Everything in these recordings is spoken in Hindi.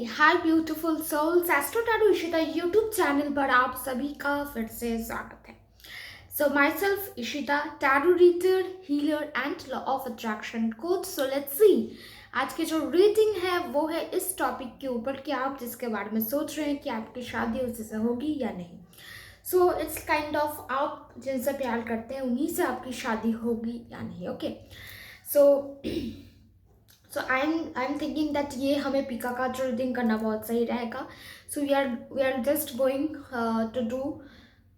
हाय beautiful souls, astro tarot Ishita YouTube channel पर आप सभी का फिर से स्वागत है। So my self Ishita, tarot reader, healer and law of attraction coach. So let's see आज की जो रीडिंग है वो है इस टॉपिक के ऊपर कि आप जिसके बारे में सोच रहे हैं कि आपकी शादी उससे होगी या नहीं। सो इट्स काइंड ऑफ आप जिनसे प्यार करते हैं उन्हीं से आपकी शादी होगी या नहीं। Okay, so I am thinking that ये हमें पिका का रीडिंग करना बहुत सही रहेगा। So we are just going to do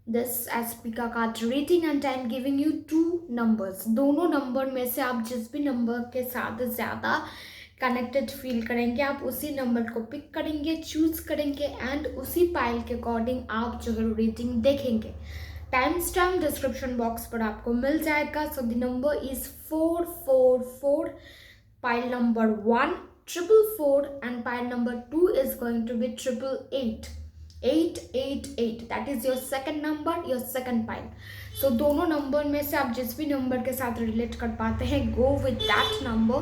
this as पिका का reading and I am giving you two numbers. दोनों नंबर में से आप जिस भी नंबर के साथ ज़्यादा कनेक्टेड फील करेंगे आप उसी नंबर को पिक करेंगे, चूज करेंगे एंड उसी पाइल के अकॉर्डिंग आप जो है रीडिंग देखेंगे। टाइम स्टैम्प डिस्क्रिप्शन बॉक्स पर आपको मिल जाएगा। So the number is 444, pile number 1 444 and pile number 2 is going to be 888 888 that is your second number, your second pile. So दोनों नंबर में से आप जिस भी नंबर के साथ रिलेट कर पाते हैं go with that number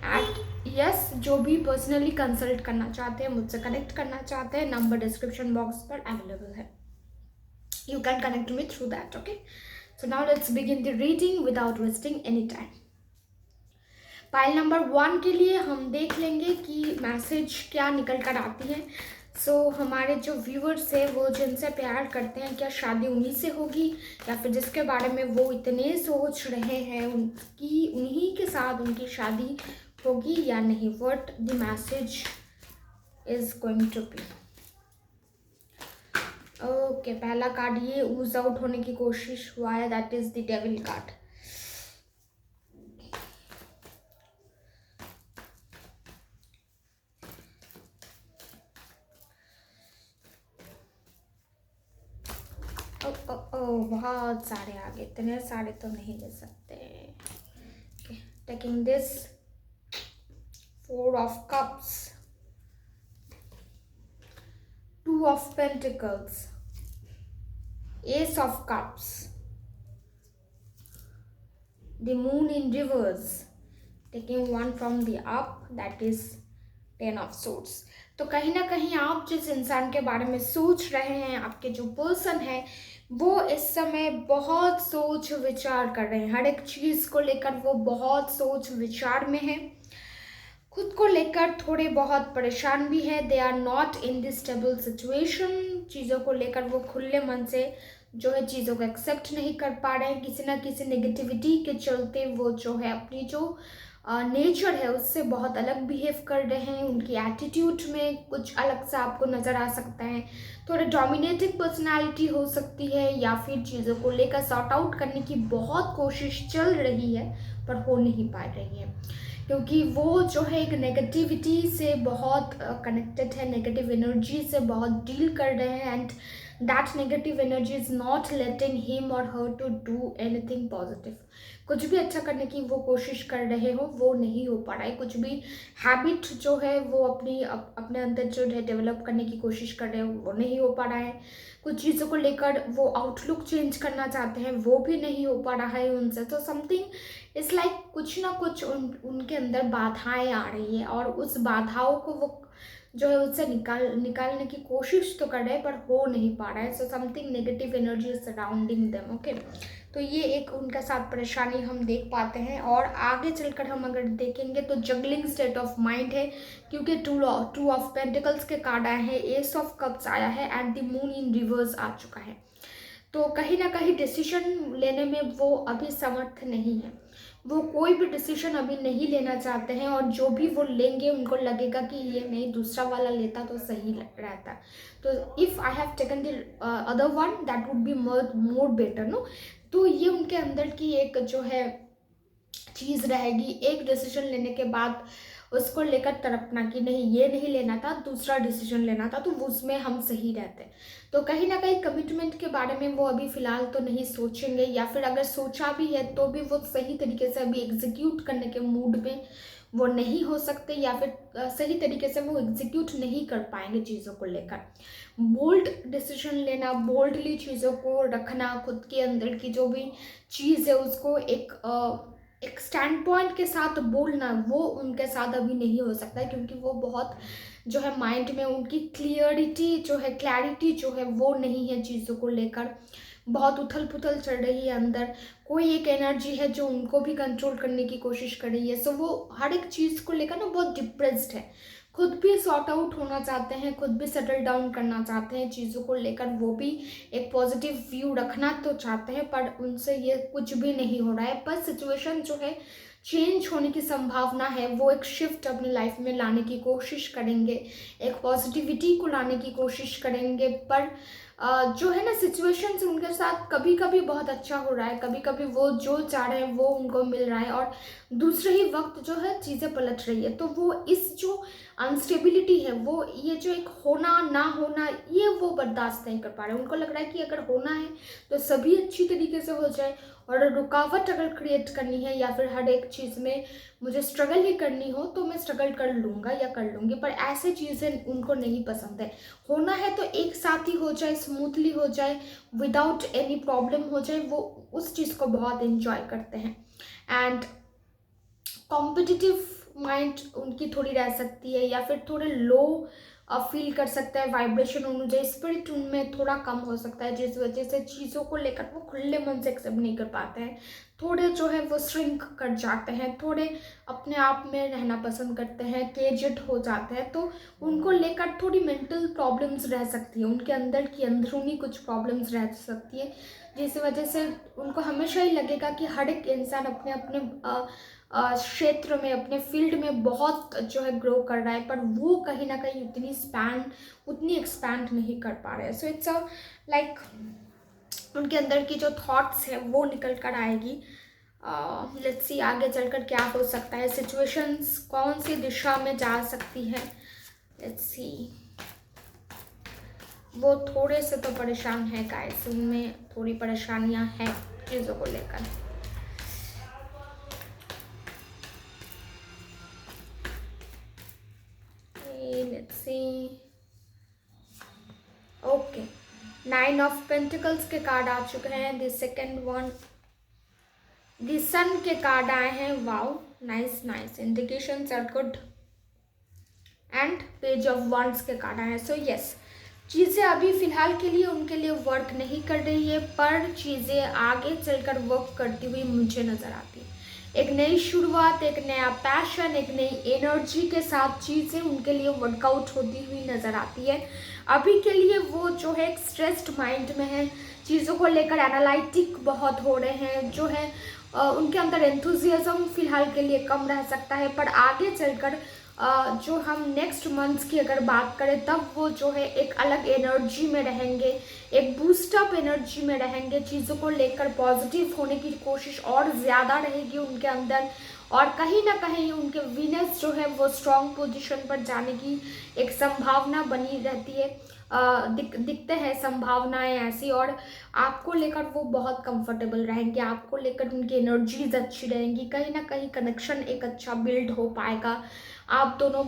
and yes, जो भी पर्सनली कंसल्ट करना चाहते हैं, मुझसे कनेक्ट करना चाहते हैं, नंबर डिस्क्रिप्शन बॉक्स पर अवेलेबल है। You can connect me through that. Okay, so now let's begin the reading without wasting any time. Pile number 1 के लिए हम देख लेंगे कि मैसेज क्या निकल कर आती है। सो हमारे जो व्यूअर्स है वो जिनसे प्यार करते हैं, क्या शादी उन्हीं से होगी या फिर जिसके बारे में वो इतने सोच रहे हैं उनकी उन्हीं के साथ उनकी शादी होगी या नहीं। What the message is going to be. Okay, पहला कार्ड ये ऊज आउट होने की कोशिश हुआ है, that is the devil card. बहुत सारे आगे, इतने सारे तो नहीं ले सकते। Taking this 4 of cups, 2 of pentacles, ace of cups, the moon in reverse, taking 1 from the up, that is 10 of swords। तो कहीं ना कहीं आप जिस इंसान के बारे में सोच रहे हैं, आपके जो पर्सन है वो इस समय बहुत सोच विचार कर रहे हैं। हर एक चीज़ को लेकर वो बहुत सोच विचार में है, खुद को लेकर थोड़े बहुत परेशान भी है। They are not in this stable situation. चीज़ों को लेकर वो खुले मन से जो है चीज़ों को एक्सेप्ट नहीं कर पा रहे हैं। किसी ना किसी नेगेटिविटी के चलते वो जो है अपनी जो नेचर है उससे बहुत अलग बिहेव कर रहे हैं। उनकी एटीट्यूड में कुछ अलग सा आपको नज़र आ सकता है। थोड़े डोमिनेटिंग पर्सनालिटी हो सकती है या फिर चीज़ों को लेकर सॉर्ट आउट करने की बहुत कोशिश चल रही है पर हो नहीं पा रही है, क्योंकि वो जो है एक नेगेटिविटी से बहुत कनेक्टेड है, नेगेटिव एनर्जी से बहुत डील कर रहे हैं and that negative energy is not letting him और her to do anything positive. कुछ भी अच्छा करने की वो कोशिश कर रहे हो वो नहीं हो पा रहा है। कुछ भी हैबिट जो है वो अपने अंदर जो है डेवलप करने की कोशिश कर रहे हो वो नहीं हो पा रहा है। कुछ चीज़ों को लेकर वो आउटलुक चेंज करना चाहते हैं वो भी नहीं हो पा रहा है उनसे। तो समथिंग इट्स लाइक कुछ ना कुछ उनके अंदर बाधाएं आ रही है और उस बाधाओं को वो जो है उससे निकालने की कोशिश तो कर रहे हैं पर हो नहीं पा रहा है। So something negative energy surrounding them. Okay, तो ये एक उनका साथ परेशानी हम देख पाते हैं। और आगे चलकर हम अगर देखेंगे तो जगलिंग स्टेट ऑफ माइंड है, क्योंकि 2 ऑफ पेंटिकल्स के कार्ड आए हैं, एस ऑफ कप्स आया है and the moon in reverse आ चुका है। तो कहीं ना कहीं डिसीजन लेने में वो अभी समर्थ नहीं है। वो कोई भी डिसीजन अभी नहीं लेना चाहते हैं और जो भी वो लेंगे उनको लगेगा कि ये नहीं दूसरा वाला लेता तो सही रहता। तो if I have taken the other one that would be more better no. तो ये उनके अंदर की एक जो है चीज़ रहेगी, एक डिसीजन लेने के बाद उसको लेकर तड़पना कि नहीं ये नहीं लेना था, दूसरा डिसीजन लेना था, तो उसमें हम सही रहते। तो कहीं ना कहीं कमिटमेंट के बारे में वो अभी फ़िलहाल तो नहीं सोचेंगे, या फिर अगर सोचा भी है तो भी वो सही तरीके से अभी एग्जीक्यूट करने के मूड में वो नहीं हो सकते, या फिर सही तरीके से वो एग्जीक्यूट नहीं कर पाएंगे चीज़ों को लेकर। बोल्ड डिसीजन लेना, बोल्डली चीज़ों को रखना, खुद के अंदर की जो भी चीज़ है उसको एक स्टैंड पॉइंट के साथ बोलना, वो उनके साथ अभी नहीं हो सकता है, क्योंकि वो बहुत जो है माइंड में उनकी क्लियरिटी जो है, क्लैरिटी जो है वो नहीं है चीज़ों को लेकर, बहुत उथल पुथल चल रही है अंदर। कोई एक एनर्जी है जो उनको भी कंट्रोल करने की कोशिश कर रही है। सो वो हर एक चीज़ को लेकर ना बहुत डिप्रेस्ड है, खुद भी सॉर्ट आउट होना चाहते हैं, खुद भी सेटल डाउन करना चाहते हैं चीज़ों को लेकर, वो भी एक पॉजिटिव व्यू रखना तो चाहते हैं, पर उनसे ये कुछ भी नहीं हो रहा है। पर सिचुएशन जो है चेंज होने की संभावना है, वो एक शिफ्ट अपनी लाइफ में लाने की कोशिश करेंगे, एक पॉजिटिविटी को लाने की कोशिश करेंगे। पर जो है ना सिचुएशंस उनके साथ कभी कभी बहुत अच्छा हो रहा है, कभी कभी वो जो चाह रहे हैं वो उनको मिल रहा है, और दूसरे ही वक्त जो है चीज़ें पलट रही है। तो वो इस जो अनस्टेबिलिटी है, वो ये जो एक होना ना होना, ये वो बर्दाश्त नहीं कर पा रहे। उनको लग रहा है कि अगर होना है तो सभी अच्छी तरीके से हो जाए, और रुकावट अगर क्रिएट करनी है या फिर हर एक चीज़ में मुझे स्ट्रगल ही करनी हो तो मैं स्ट्रगल कर लूँगा या कर लूँगी। पर ऐसे चीज़ें उनको नहीं पसंद है। होना है तो एक साथ ही हो जाए, स्मूथली हो जाए, विदाउट एनी प्रॉब्लम हो जाए, वो उस चीज़ को बहुत एंजॉय करते हैं। एंड कॉम्पिटिटिव माइंड उनकी थोड़ी रह सकती है, या फिर थोड़े लो फील कर सकता है, वाइब्रेशन उनमें, स्पिरिट उनमें थोड़ा कम हो सकता है, जिस वजह से चीज़ों को लेकर वो खुले मन से एक्सेप्ट नहीं कर पाते हैं। थोड़े जो है वो श्रिंक कर जाते हैं, थोड़े अपने आप में रहना पसंद करते हैं, केजेड हो जाते हैं। तो उनको लेकर थोड़ी मेंटल प्रॉब्लम्स रह सकती है, उनके अंदर की अंदरूनी कुछ प्रॉब्लम्स रह सकती है, जिस वजह से उनको हमेशा ही लगेगा कि हर एक इंसान अपने अपने क्षेत्र में, अपने फील्ड में बहुत जो है ग्रो कर रहा है, पर वो कहीं ना कहीं उतनी एक्सपैंड नहीं कर पा रहे हैं। सो इट्स अ लाइक उनके अंदर की जो थॉट्स है वो निकल कर आएगी। लेट्स सी आगे चलकर क्या हो सकता है, सिचुएशंस कौन सी दिशा में जा सकती है। लेट्स सी, वो थोड़े से तो परेशान है गाइस, उनमें थोड़ी परेशानियां हैं चीज़ों को लेकर। Let's see, okay, 9 of pentacles के कार्ड आ चुके हैं। The second one, the sun के कार्ड आए हैं। Wow, nice nice, indications are good. And page of wands के कार्ड आए हैं। सो यस, चीज़ें अभी फ़िलहाल के लिए उनके लिए वर्क नहीं कर रही है, पर चीज़ें आगे चलकर वर्क करती हुई मुझे नज़र आती है। एक नई शुरुआत, एक नया पैशन, एक नई एनर्जी के साथ चीज़ें उनके लिए वर्कआउट होती हुई नज़र आती है। अभी के लिए वो जो है एक स्ट्रेस्ड माइंड में है, चीज़ों को लेकर एनालिटिक बहुत हो रहे हैं, जो है उनके अंदर एंथुजियाज्म फ़िलहाल के लिए कम रह सकता है। पर आगे चलकर जो हम नेक्स्ट मंथ्स की अगर बात करें, तब वो जो है एक अलग एनर्जी में रहेंगे, एक बूस्टअप एनर्जी में रहेंगे, चीज़ों को लेकर पॉजिटिव होने की कोशिश और ज़्यादा रहेगी उनके अंदर, और कहीं ना कहीं उनके वीनस जो है वो स्ट्रॉन्ग पोजीशन पर जाने की एक संभावना बनी रहती है। दिखते हैं संभावनाएं ऐसी, और आपको लेकर वो बहुत कंफर्टेबल रहेंगे, आपको लेकर उनकी एनर्जीज अच्छी रहेंगी, कहीं ना कहीं कनेक्शन एक अच्छा बिल्ड हो पाएगा। आप दोनों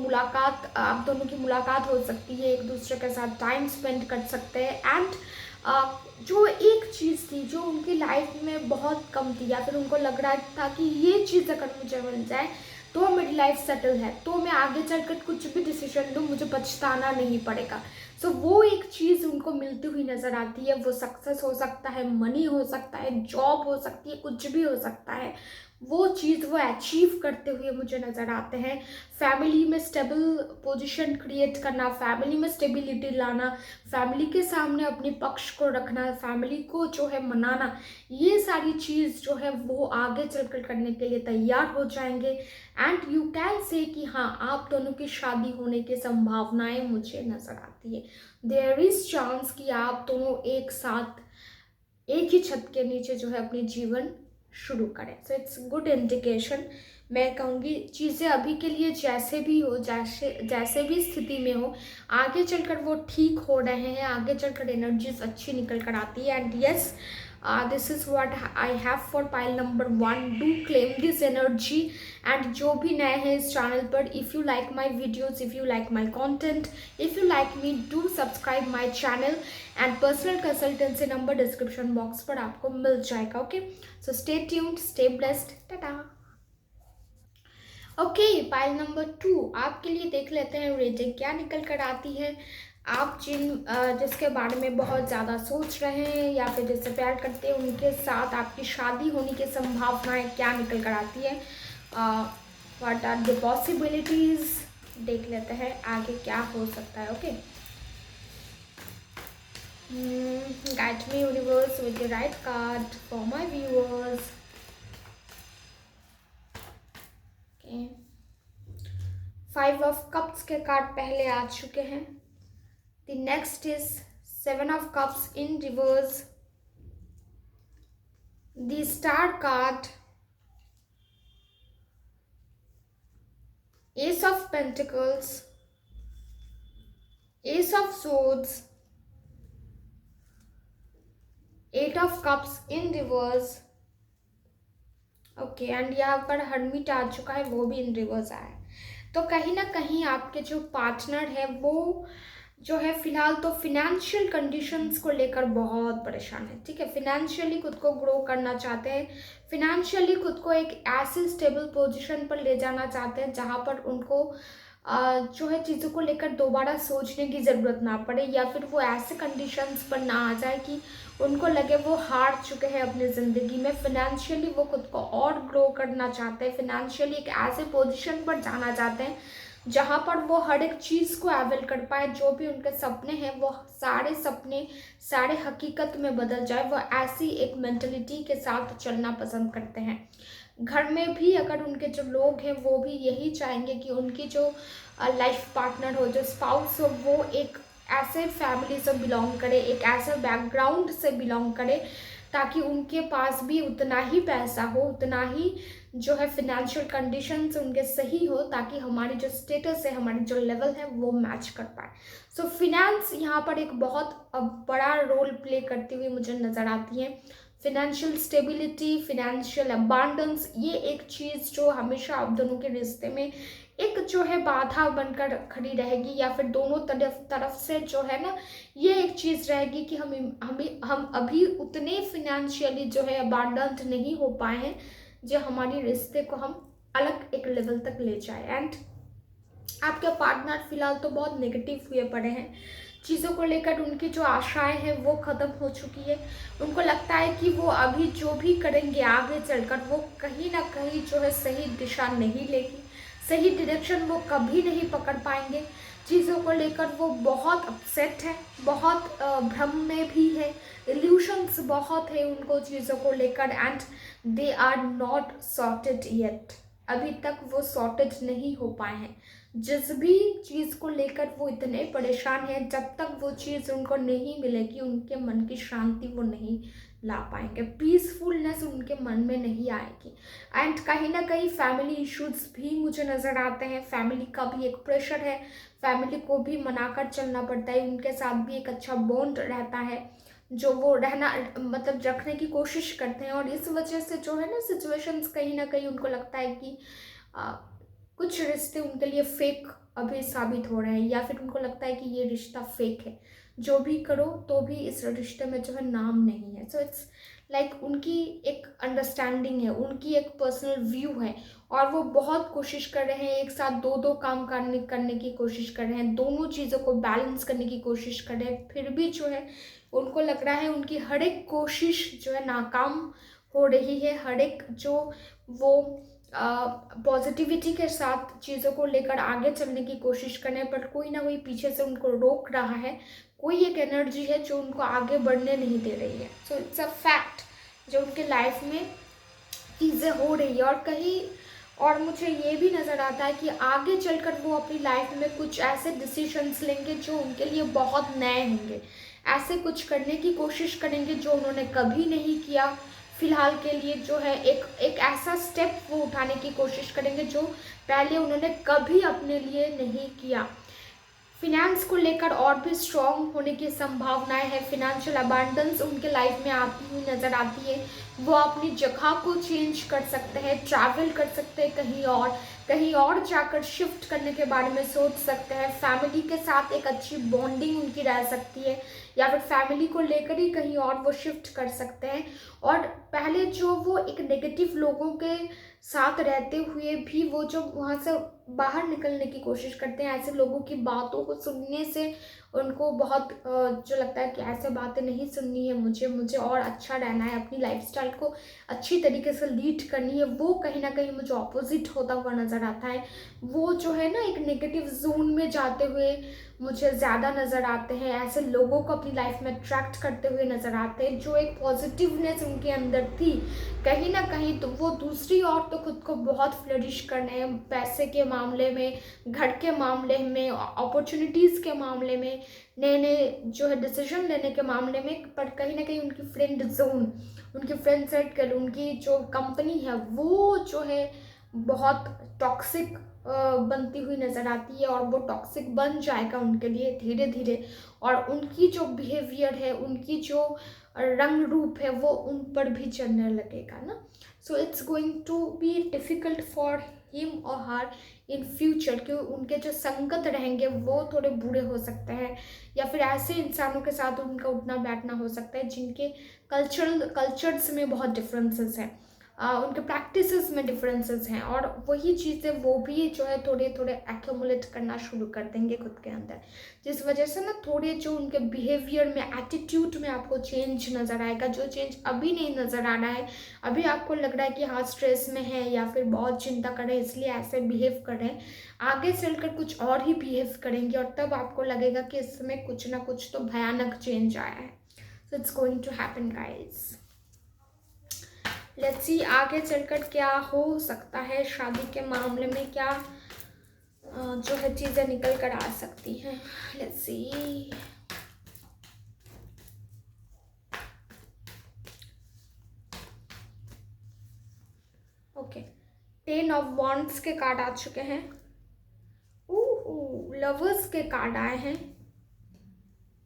की मुलाकात हो सकती है, एक दूसरे के साथ टाइम स्पेंड कर सकते हैं। एंड जो एक चीज़ थी जो उनकी लाइफ में बहुत कम थी, या फिर उनको लग रहा था कि ये चीज़ अगर मुझे मिल जाए तो मेरी लाइफ सेटल है, तो मैं आगे चलकर कुछ भी डिसीजन लूँ मुझे पछताना नहीं पड़ेगा। सो वो एक चीज़ उनको मिलती हुई नज़र आती है। वो सक्सेस हो सकता है, मनी हो सकता है, जॉब हो सकती है, कुछ भी हो सकता है, वो चीज़ वो अचीव करते हुए मुझे नज़र आते हैं। फैमिली में स्टेबल पोजीशन क्रिएट करना, फैमिली में स्टेबिलिटी लाना, फैमिली के सामने अपने पक्ष को रखना, फैमिली को जो है मनाना, ये सारी चीज़ जो है वो आगे चलकर करने के लिए तैयार हो जाएंगे। एंड यू कैन से कि हाँ, आप दोनों की शादी होने की संभावनाएं मुझे नज़र आती है। देयर इज़ चांस कि आप दोनों एक साथ एक ही छत के नीचे जो है अपनी जीवन शुरू करें। So it's good indication. मैं कहूँगी चीज़ें अभी के लिए जैसे भी हो, जैसे भी स्थिति में हो, आगे चलकर वो ठीक हो रहे हैं, आगे चलकर एनर्जीज अच्छी निकल कर आती है। And yes, this is what I have for pile number 1। Do claim this energy. And जो भी नए हैं इस चैनल पर, if you like my videos, if you like my content, if you like me, do subscribe my channel. And personal consultancy number description box पर आपको मिल जाएगा। Okay, so stay tuned, stay blessed, Tata. Okay, pile number 2 आपके लिए देख लेते हैं रेटिंग क्या निकल कर आती है। आप जिसके बारे में बहुत ज़्यादा सोच रहे हैं या फिर जिससे प्यार करते हैं उनके साथ आपकी शादी होने की संभावनाएं क्या निकल कर आती है। व्हाट आर द पॉसिबिलिटीज, देख लेते हैं आगे क्या हो सकता है। Okay, guide me universe with the right card for my viewers. Okay, 5 of cups के कार्ड पहले आ चुके हैं। The next is 7 of cups in reverse, the star card, S of pentacles, S of swords, 8 of cups in reverse. Okay, and यहाँ पर हर्मिट आ चुका है, वो भी इन रिवर्स आया है। तो कहीं ना कहीं आपके जो पार्टनर है वो जो है फिलहाल तो फिनेंशियल कंडीशंस को लेकर बहुत परेशान है। ठीक है, फिनेंशियली खुद को ग्रो करना चाहते हैं, फिनेंशियली खुद को एक ऐसी स्टेबल पोजीशन पर ले जाना चाहते हैं जहाँ पर उनको जो है चीज़ों को लेकर दोबारा सोचने की ज़रूरत ना पड़े, या फिर वो ऐसे कंडीशंस पर ना आ जाए कि उनको लगे वो हार चुके हैं अपनी ज़िंदगी में। फिनेंशियली वो खुद को और ग्रो करना चाहते हैं, फिनेंशियली एक ऐसे पोजीशन पर जाना चाहते हैं जहाँ पर वो हर एक चीज़ को अवेल कर पाए, जो भी उनके सपने हैं वो सारे सपने सारे हकीकत में बदल जाए। वो ऐसी एक मेंटलिटी के साथ चलना पसंद करते हैं। घर में भी अगर उनके जो लोग हैं वो भी यही चाहेंगे कि उनकी जो लाइफ पार्टनर हो, जो स्पाउस हो, वो एक ऐसे फैमिली से बिलोंग करे, एक ऐसे बैकग्राउंड से बिलोंग करे ताकि उनके पास भी उतना ही पैसा हो, उतना ही जो है फिनेंशियल कंडीशंस उनके सही हो, ताकि हमारी जो स्टेटस है, हमारी जो लेवल है वो मैच कर पाए। सो फिनेंस यहाँ पर एक बहुत बड़ा रोल प्ले करती हुई मुझे नज़र आती है। फिनेंशियल स्टेबिलिटी, फिनेंशियल अबांडेंस, ये एक चीज़ जो हमेशा आप दोनों के रिश्ते में एक जो है बाधा बनकर खड़ी रहेगी, या फिर दोनों तरफ से जो है ना ये एक चीज़ रहेगी कि हम अभी उतने फिनेंशियली जो है अबांडेंट नहीं हो पाए हैं जो हमारी रिश्ते को हम अलग एक लेवल तक ले जाए। एंड आपके पार्टनर फिलहाल तो बहुत नेगेटिव हुए पड़े हैं, चीज़ों को लेकर उनकी जो आशाएं हैं वो ख़त्म हो चुकी है। उनको लगता है कि वो अभी जो भी करेंगे आगे चलकर वो कहीं ना कहीं जो है सही दिशा नहीं लेगी, सही डायरेक्शन वो कभी नहीं पकड़ पाएंगे। चीज़ों को लेकर वो बहुत अपसेट है, बहुत भ्रम में भी है, इल्यूशंस बहुत है उनको चीज़ों को लेकर, and they are not sorted yet. अभी तक वो सॉर्टेड नहीं हो पाए हैं। जिस भी चीज़ को लेकर वो इतने परेशान हैं, जब तक वो चीज़ उनको नहीं मिलेगी उनके मन की शांति वो नहीं ला पाएंगे, पीसफुलनेस उनके मन में नहीं आएगी। एंड कहीं ना कहीं फैमिली इश्यूज भी मुझे नज़र आते हैं, फैमिली का भी एक प्रेशर है, फैमिली को भी मनाकर चलना पड़ता है, उनके साथ भी एक अच्छा बॉन्ड रहता है जो वो रहना मतलब रखने की कोशिश करते हैं। और इस वजह से जो है ना सिचुएशंस कहीं ना कहीं उनको लगता है कि कुछ रिश्ते उनके लिए फेक अभी साबित हो रहे हैं, या फिर उनको लगता है कि ये रिश्ता फेक है, जो भी करो तो भी इस रिश्ते में जो है नाम नहीं है। सो इट्स लाइक उनकी एक अंडरस्टैंडिंग है, उनकी एक पर्सनल व्यू है, और वो बहुत कोशिश कर रहे हैं, एक साथ दो दो काम करने की कोशिश कर रहे हैं, दोनों चीज़ों को बैलेंस करने की कोशिश कर रहे हैं, फिर भी जो है उनको लग रहा है उनकी हर एक कोशिश जो है नाकाम हो रही है। हर एक जो वो पॉजिटिविटी के साथ चीज़ों को लेकर आगे चलने की कोशिश करने पर कोई ना कोई पीछे से उनको रोक रहा है, कोई एक एनर्जी है जो उनको आगे बढ़ने नहीं दे रही है। सो इट्स अ फैक्ट जो उनके लाइफ में चीज़ें हो रही है। और कहीं और मुझे ये भी नज़र आता है कि आगे चलकर वो अपनी लाइफ में कुछ ऐसे डिसीजंस लेंगे जो उनके लिए बहुत नए होंगे, ऐसे कुछ करने की कोशिश करेंगे जो उन्होंने कभी नहीं किया। फिलहाल के लिए जो है एक ऐसा स्टेप वो उठाने की कोशिश करेंगे जो पहले उन्होंने कभी अपने लिए नहीं किया। फिनेंस को लेकर और भी स्ट्रॉन्ग होने की संभावनाएं है, फिनेंशियल अबांडेंस उनके लाइफ में आती हुई नज़र आती है। वो अपनी जगह को चेंज कर सकते हैं, ट्रैवल कर सकते हैं कहीं और जाकर शिफ्ट करने के बारे में सोच सकते हैं, फैमिली के साथ एक अच्छी बॉन्डिंग उनकी रह सकती है, या फिर फैमिली को लेकर ही कहीं और वो शिफ्ट कर सकते हैं। और पहले जो वो एक नेगेटिव लोगों के साथ रहते हुए भी वो जो वहाँ से बाहर निकलने की कोशिश करते हैं, ऐसे लोगों की बातों को सुनने से उनको बहुत जो लगता है कि ऐसे बातें नहीं सुननी है, मुझे और अच्छा रहना है, अपनी लाइफस्टाइल को अच्छी तरीके से लीड करनी है, वो कहीं ना कहीं मुझे ऑपोजिट होता हुआ नज़र आता है। वो जो है ना एक नेगेटिव जोन में जाते हुए मुझे ज़्यादा नज़र आते हैं। ऐसे लोगों को अपनी लाइफ में अट्रैक्ट करते हुए नज़र आते हैं। जो एक पॉजिटिवनेस उनके अंदर थी कहीं ना कहीं, तो वो दूसरी ओर तो खुद को बहुत फ्लरिश करने हैं, पैसे के मामले में, घर के मामले में, अपॉर्चुनिटीज़ के मामले में, नए नए जो है डिसीजन लेने के मामले में। पर कहीं ना कहीं उनकी फ्रेंड जोन, उनकी फ्रेंड सर्कल, उनकी जो कंपनी है वो जो है बहुत टॉक्सिक बनती हुई नज़र आती है, और वो टॉक्सिक बन जाएगा उनके लिए धीरे धीरे। और उनकी जो बिहेवियर है, उनकी जो रंग रूप है, वो उन पर भी चढ़ने लगेगा ना। So it's going to be difficult for him और हर इन फ्यूचर, क्योंकि उनके जो संगत रहेंगे वो थोड़े बुरे हो सकते हैं, या फिर ऐसे इंसानों के साथ उनका उठना बैठना हो सकता है जिनके कल्चर्स में बहुत डिफरेंसेस हैं, उनके प्रैक्टिसेस में डिफरेंसेस हैं, और वही चीज़ें वो भी जो है थोड़े थोड़े एक्यूमुलेट करना शुरू कर देंगे खुद के अंदर, जिस वजह से ना थोड़े जो उनके बिहेवियर में, एटीट्यूड में आपको चेंज नज़र आएगा, जो चेंज अभी नहीं नज़र आ रहा है। अभी आपको लग रहा है कि हाँ स्ट्रेस में है या फिर बहुत चिंता कर रहे हैं इसलिए ऐसे बिहेव कर रहे हैं, आगे चलकर कुछ और ही बिहेव करेंगे, और तब आपको लगेगा कि इसमें कुछ ना कुछ तो भयानक चेंज आया है। So it's going to happen guys. Let's see आगे चलकर क्या हो सकता है, शादी के मामले में क्या जो है चीज़ें निकल कर आ सकती हैं। Let's see. Okay, 10 of wands के कार्ड आ चुके हैं। ओह, लवर्स के कार्ड आए हैं।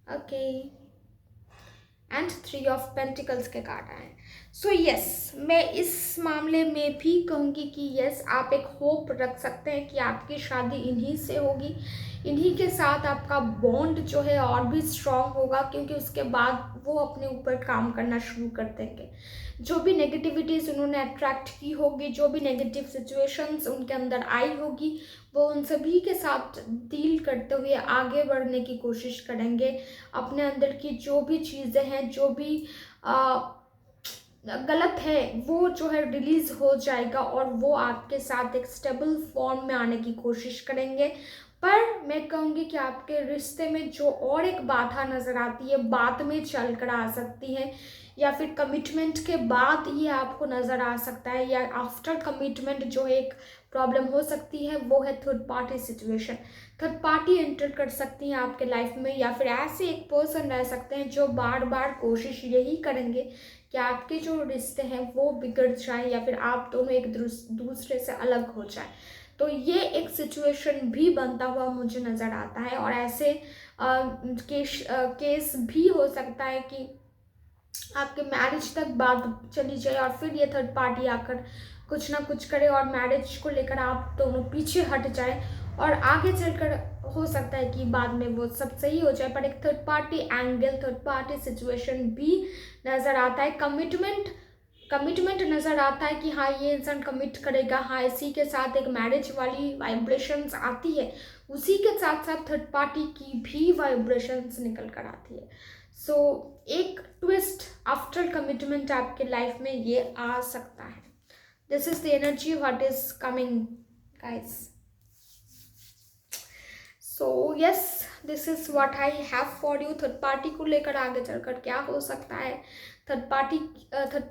ओके, एंड 3 ऑफ पेंटिकल्स के कार्ड आए। सो यस, मैं इस मामले में भी कहूँगी कि यस, आप एक होप रख सकते हैं कि आपकी शादी इन्हीं से होगी, इन्हीं के साथ आपका बॉन्ड जो है और भी स्ट्रॉन्ग होगा, क्योंकि उसके बाद वो अपने ऊपर काम करना शुरू कर देंगे। जो भी नेगेटिविटीज़ उन्होंने अट्रैक्ट की होगी, जो भी नेगेटिव सिचुएशंस उनके अंदर आई होगी, वो उन सभी के साथ डील करते हुए आगे बढ़ने की कोशिश करेंगे। अपने अंदर की जो भी चीज़ें हैं, जो भी गलत है, वो जो है रिलीज़ हो जाएगा, और वो आपके साथ एक स्टेबल फॉर्म में आने की कोशिश करेंगे। पर मैं कहूँगी कि आपके रिश्ते में जो और एक बाधा नज़र आती है, बाद में चल कर आ सकती है, या फिर कमिटमेंट के बाद ये आपको नज़र आ सकता है, या आफ्टर कमिटमेंट जो एक प्रॉब्लम हो सकती है, वो है third party situation. Third party enter कर सकती हैं आपके लाइफ में, या फिर ऐसे एक पर्सन रह सकते हैं जो बार बार कोशिश यही करेंगे कि आपके जो रिश्ते हैं वो बिगड़ जाए, या फिर आप दोनों एक दूसरे से अलग हो जाए। तो ये एक सिचुएशन भी बनता हुआ मुझे नज़र आता है, और ऐसे केस भी हो सकता है कि आपके मैरिज तक बात चली जाए, और फिर ये थर्ड पार्टी आकर कुछ ना कुछ करे, और मैरिज को लेकर आप दोनों पीछे हट जाए, और आगे चलकर हो सकता है कि बाद में वो सब सही हो जाए। पर एक third party angle, third party situation भी नज़र आता है। कमिटमेंट नज़र आता है कि हाँ ये इंसान कमिट करेगा, हाँ इसी के साथ एक मैरिज वाली वाइब्रेशंस आती है, उसी के साथ साथ थर्ड पार्टी की भी वाइब्रेशंस निकल कर आती है। सो एक ट्विस्ट आफ्टर कमिटमेंट आपके लाइफ में ये आ सकता है। This is the energy what is coming guys. So yes, this is what I have for you. Third party को लेकर आगे चलकर क्या हो सकता है, थर्ड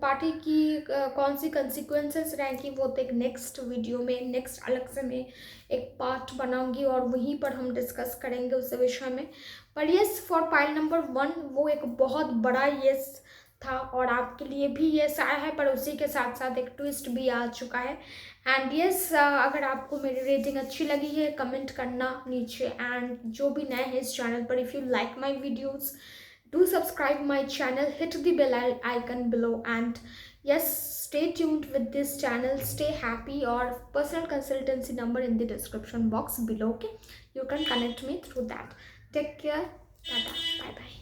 पार्टी की कौन सी कंसिक्वेंसेस रहेंगी, वो तो एक नेक्स्ट वीडियो में, नेक्स्ट अलग से मैं एक पार्ट बनाऊंगी, और वहीं पर हम डिस्कस करेंगे उस विषय में। पर यस, फॉर पाइल नंबर 1 वो एक बहुत बड़ा यस था, और आपके लिए भी यस आया है, पर उसी के साथ साथ एक ट्विस्ट भी आ चुका है। एंड यस, अगर आपको मेरी रेटिंग अच्छी लगी है कमेंट करना नीचे, एंड जो भी नए हैं इस चैनल पर, if you like my videos do subscribe my channel, hit the bell icon below, and yes, stay tuned with this channel, stay happy, or personal consultancy number in the description box below. Okay, you can connect me through that. Take care, bye bye.